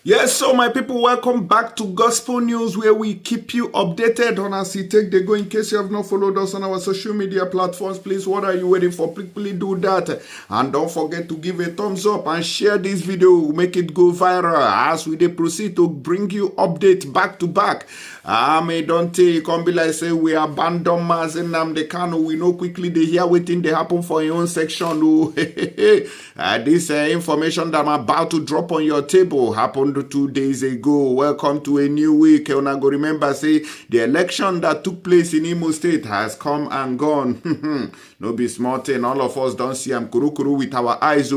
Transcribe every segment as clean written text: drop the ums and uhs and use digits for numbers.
Yes, so my people, welcome back to Gospel News, where we keep you updated on as we take the go. In case you have not followed us on our social media platforms, please, what are you waiting for? Please do that. And don't forget to give a thumbs up and share this video, make it go viral as we proceed to bring you updates back to back. May don't take, come be like say we abandon Mazi Nnamdi Kanu. We know quickly they hear waiting they happen for your own section. This information that I'm about to drop on your table happened 2 days ago. Welcome to a new week. Una go remember say the election that took place in Imo State has come and gone. No be small thing. All of us don't see am kuru with our eyes.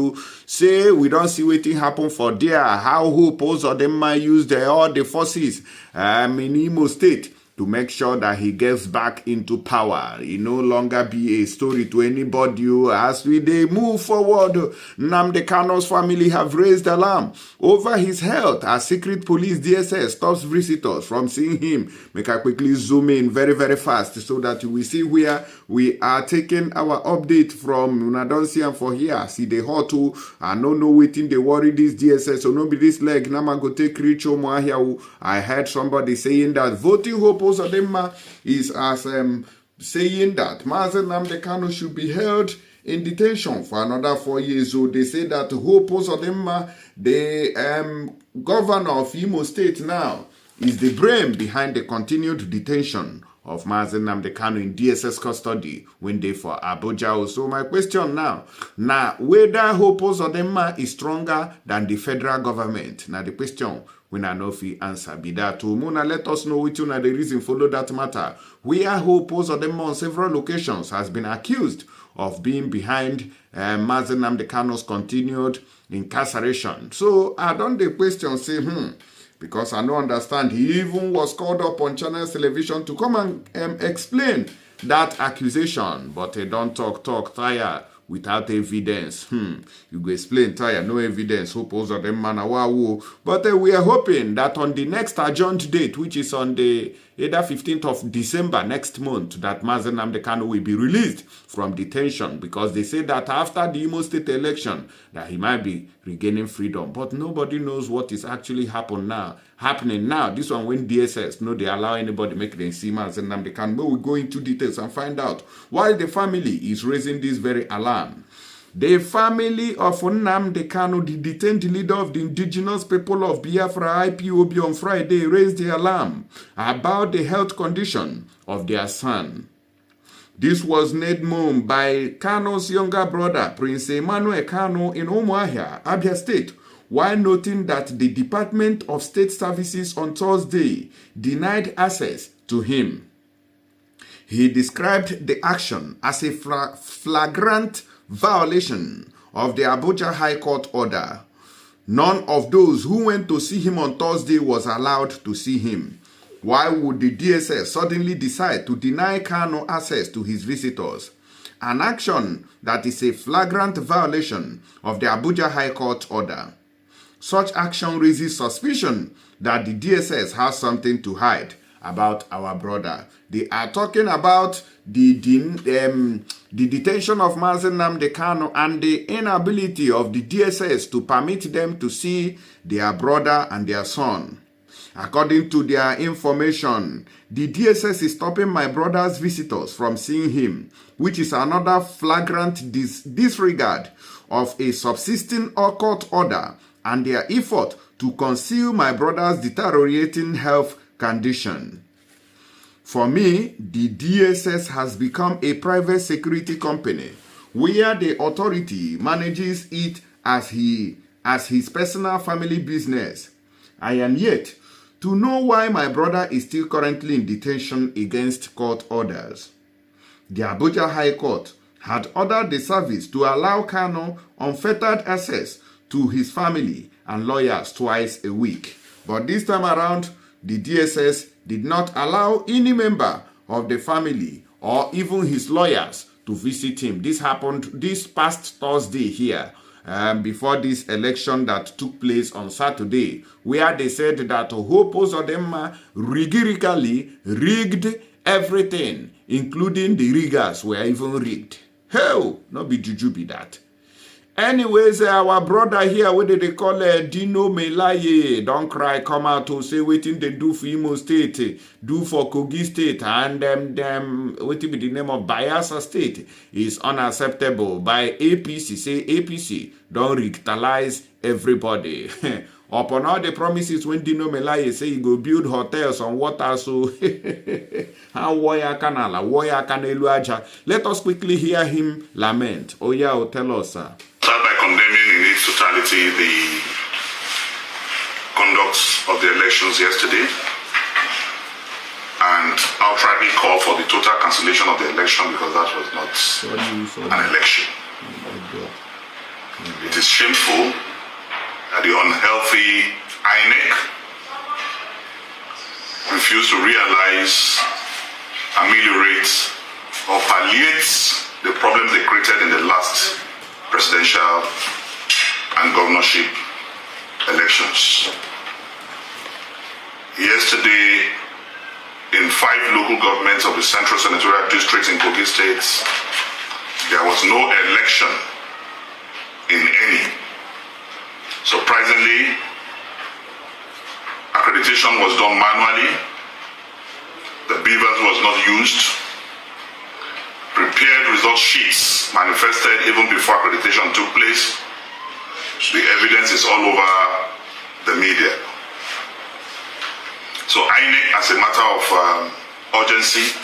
Say we don't see wetin happen for there. How hope also them might use all the forces in Imo State to make sure that he gets back into power. It no longer be a story to anybody. As they move forward, Nnamdi Kanu's family have raised alarm over his health as secret police DSS stops visitors from seeing him. Make I quickly zoom in very, very fast so that you will see where we are taking our update from. Una don't see him for here. See the hot I don't know waiting they worry this DSS. So no be this leg. Nama go take rich here. I heard somebody saying that voting hope Uzodinma is as saying that Mazi Nnamdi Kanu should be held in detention for another 4 years. So they say that Hope Uzodinma, the governor of Imo State now, is the brain behind the continued detention of Mazi Nnamdi Kanu in DSS custody when they for Abuja. So my question now, whether Hope Uzodinma is stronger than the federal government? Now the question when I know if he answer be that to Mona, let us know which one are the reason follow that matter. Where Hope Uzodinma on several occasions has been accused of being behind Mazi Nnamdi Kanu's continued incarceration. So I don't the question say, because I don't understand. He even was called up on Channels Television to come and explain that accusation, but they don't talk, tire without evidence. You go explain, tire, no evidence. Hope Uzodinma wow. But we are hoping that on the next adjourned date, which is on the either 15th of December next month, that Mazi Nnamdi Kanu will be released from detention, because they say that after the Imo State election that he might be regaining freedom. But nobody knows what is actually happening now. This one when DSS no they allow anybody make them see Mazi Nnamdi Kanu. But we go into details and find out why the family is raising this very alarm. The family of Nnamdi Kanu, the detained leader of the indigenous people of Biafra IPOB, on Friday raised the alarm about the health condition of their son. This was made known by Kanu's younger brother, Prince Emmanuel Kanu, in Umuahia, Abia State, while noting that the Department of State Services on Thursday denied access to him. He described the action as a flagrant violation of the Abuja High Court order. None of those who went to see him on Thursday was allowed to see him. Why would the DSS suddenly decide to deny Kanu access to his visitors? An action that is a flagrant violation of the Abuja High Court order. Such action raises suspicion that the DSS has something to hide about our brother. They are talking about the detention of Mazi Nnamdi Kanu and the inability of the DSS to permit them to see their brother and their son. According to their information, the DSS is stopping my brother's visitors from seeing him, which is another flagrant disregard of a subsisting court order and their effort to conceal my brother's deteriorating health condition. For me, the DSS has become a private security company where the authority manages it as his personal family business. I am yet to know why my brother is still currently in detention against court orders. The Abuja High Court had ordered the service to allow Kanu unfettered access to his family and lawyers twice a week. But this time around, the DSS did not allow any member of the family or even his lawyers to visit him. This happened this past Thursday here, before this election that took place on Saturday, where they said that Hope Uzodinma rigidly rigged everything, including the riggers were even rigged. Hell, not be juju be that. Anyways, our brother here, what they call Dino Melaye, don't cry, come out to say waiting they do for Imo State, do for Kogi State, and them what be the name of Bayelsa State is unacceptable by APC. Say APC don't revitalize everybody. Upon all the promises when Dino Melaye say he go build hotels on water, so how warrior canal, warrior canelu aja. Let us quickly hear him lament. Oh yeah, tell us, sir. Start by condemning in its totality the conduct of the elections yesterday and outrightly call for the total cancellation of the election because that was not an election. It is shameful that the unhealthy INEC refused to realize, ameliorate, or palliate the problems they created in the last presidential and governorship elections. Yesterday, in 5 local governments of the Central Senatorial District in Kogi State, there was no election in any. Surprisingly, accreditation was done manually. The beavers was not used. Prepared result sheets manifested even before accreditation took place. The evidence is all over the media. So INEC, as a matter of urgency,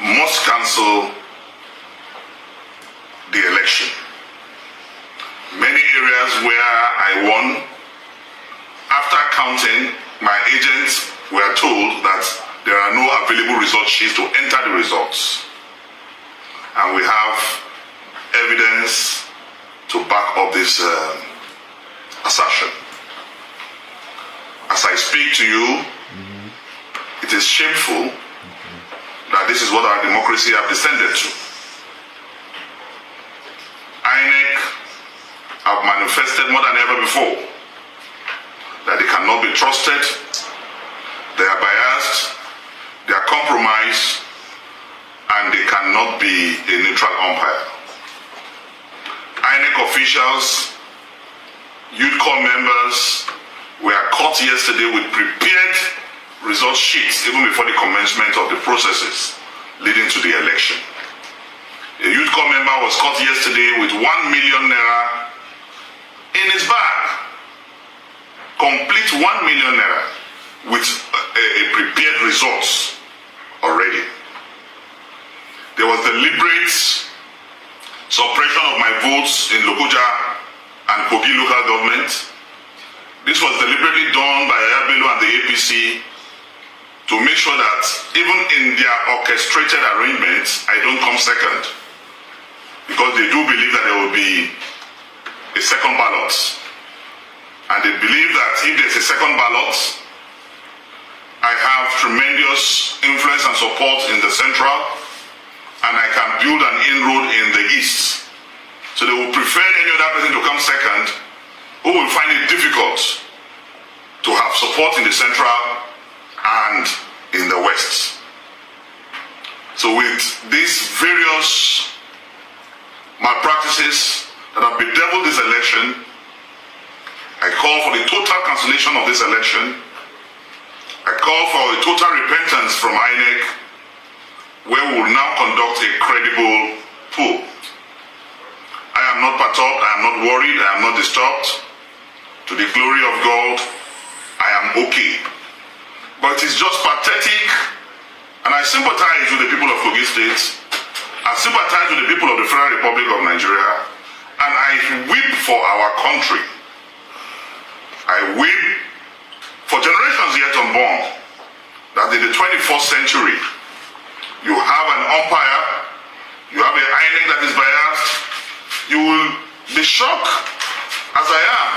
must cancel the election. Many areas where I won, after counting, my agents were told that there are no available result sheets to enter the results. And we have evidence to back up this assertion. As I speak to you, it is shameful that this is what our democracy have descended to. INEC have manifested more than ever before that they cannot be trusted, they are biased, they are compromised, and they cannot be a neutral umpire. INEC officials, youth corps members were caught yesterday with prepared result sheets even before the commencement of the processes leading to the election. A youth corps member was caught yesterday with 1 million naira in his bag. Complete 1 million naira with a prepared results already. There was deliberate suppression of my votes in Lokoja and Kogi local government. This was deliberately done by Ayabelo and the APC to make sure that even in their orchestrated arrangements, I don't come second. Because they do believe that there will be a second ballot. And they believe that if there's a second ballot, I have tremendous influence and support in the central, and I can build an inroad in the east. So they will prefer any other person to come second, who will find it difficult to have support in the central and in the west. So with these various malpractices that have bedeviled this election, I call for the total cancellation of this election. I call for a total repentance from INEC, where we will now conduct a credible poll. I am not perturbed, I am not worried, I am not disturbed. To the glory of God, I am okay. But it is just pathetic, and I sympathize with the people of Kogi State. I sympathize with the people of the Federal Republic of Nigeria, and I weep for our country. I weep for generations yet unborn, that in the 21st century, you have an umpire, you have an INEC that is biased. You will be shocked, as I am,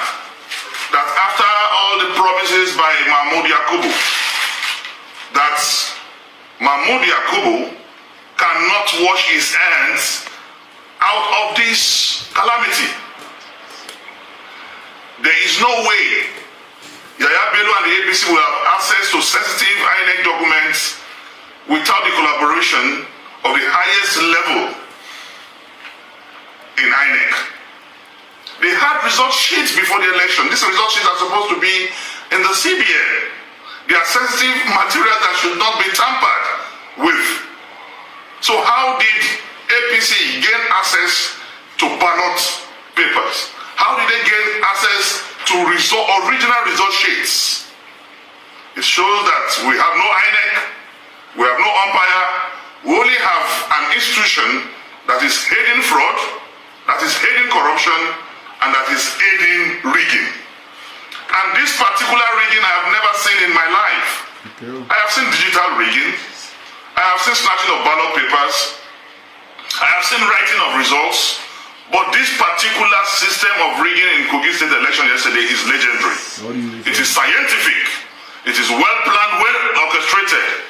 that after all the promises by Mahmoud Yakubu, that Mahmoud Yakubu cannot wash his hands out of this calamity. There is no way Yaya Bello and the APC will have access to sensitive INEC documents without the collaboration of the highest level in INEC. They had result sheets before the election. These result sheets are supposed to be in the CBN. They are sensitive material that should not be tampered with. So how did APC gain access to ballot papers? How did they gain access to original result sheets? It shows that we have no INEC, we have no umpire, we only have an institution that is aiding fraud, that is aiding corruption, and that is aiding rigging. And this particular rigging I have never seen in my life. Okay. I have seen digital rigging, I have seen snatching of ballot papers, I have seen writing of results, but this particular system of rigging in Kogi State election yesterday is legendary. It is scientific, it is well planned, well orchestrated,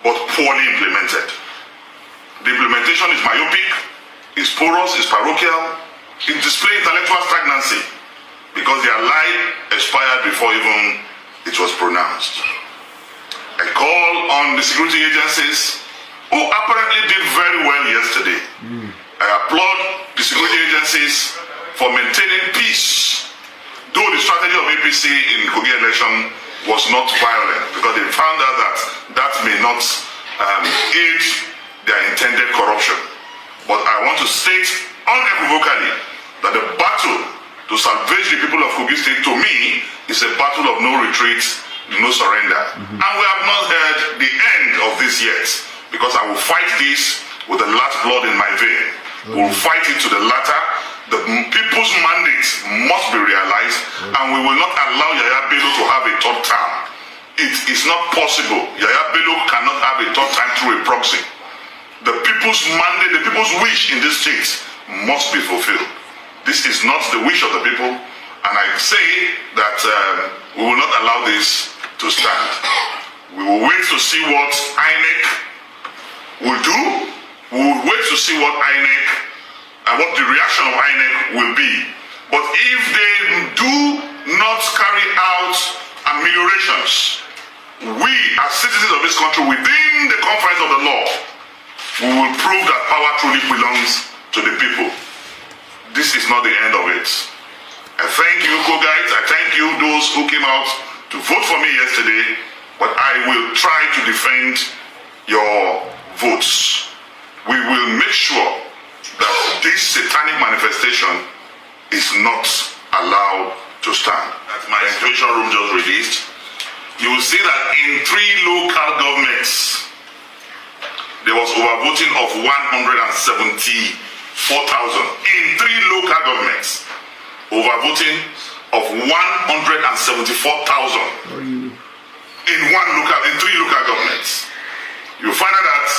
but poorly implemented. The implementation is myopic, is porous, is parochial, it displays intellectual stagnancy because their lie expired before even it was pronounced. I call on the security agencies who apparently did very well yesterday. I applaud the security agencies for maintaining peace, though the strategy of APC in Kogi election was not violent, because they found out that that may not aid their intended corruption. But I want to state unequivocally that the battle to salvage the people of Kogi State, to me, is a battle of no retreat, no surrender. And we have not heard the end of this yet, because I will fight this with the last blood in my vein. We will fight it to the latter. The people's mandate must be realized, and we will not allow Yaya Bello to have a third term. It is not possible. Yaya Bello cannot have a third time through a proxy. The people's mandate, the people's wish in this state must be fulfilled. This is not the wish of the people, and I say that we will not allow this to stand. We will wait to see what INEC will do. We will wait to see what INEC and what the reaction of INEC will be. But if they do not carry out ameliorations, we as citizens of this country, within the confines of the law, we will prove that power truly belongs to the people. This is not the end of it. I thank you, Kogites. I thank you, those who came out to vote for me yesterday, but I will try to defend your votes. We will make sure that this satanic manifestation is not allowed to stand. As my situation room just released, you will see that in 3 local governments, there was overvoting of 174,000. In 3 local governments, overvoting of 174,000 in 3 local governments. You find out that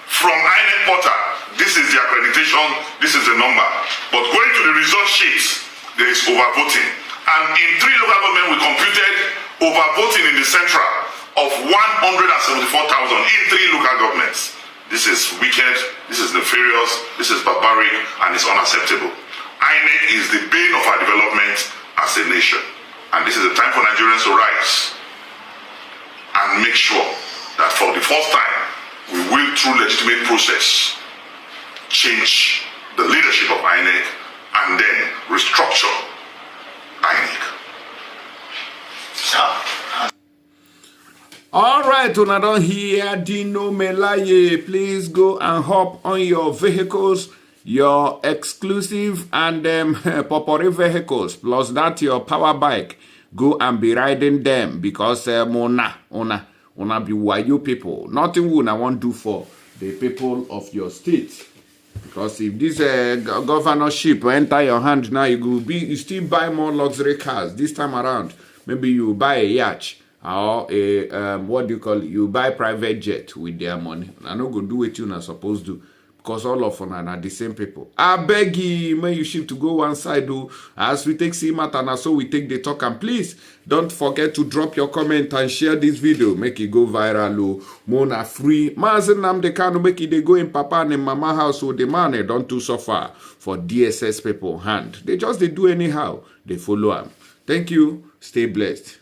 from INEC portal, this is the accreditation, this is the number. But going to the result sheets, there is overvoting. And in 3 local governments, we computed overvoting in the central of 174,000 in 3 local governments. This is wicked, this is nefarious, this is barbaric, and it's unacceptable. INEC is the bane of our development as a nation. And this is the time for Nigerians to rise and make sure that for the first time, we will, through legitimate process, change the leadership of INEC and then restructure INEC. All right, una don hear Dino Melaye. Please go and hop on your vehicles, your exclusive and popori vehicles, plus that your power bike. Go and be riding them, because una be wayo people. Nothing will I want to do for the people of your state. Because if this governorship enter your hand now, you still buy more luxury cars. This time around, maybe you buy a yacht or a what do you call it? You buy private jet with their money. I'm not gonna do what you're not supposed to, because all of them are the same people. I beg you, may you shift to go one side, though. As we take see matter now, so we take the talk. And please don't forget to drop your comment and share this video. Make it go viral. Mona free. Mazi Nnamdi Kanu make it they go in papa and mama house, so the money don't too suffer for DSS people hand. They just they do anyhow. They follow them. Thank you. Stay blessed.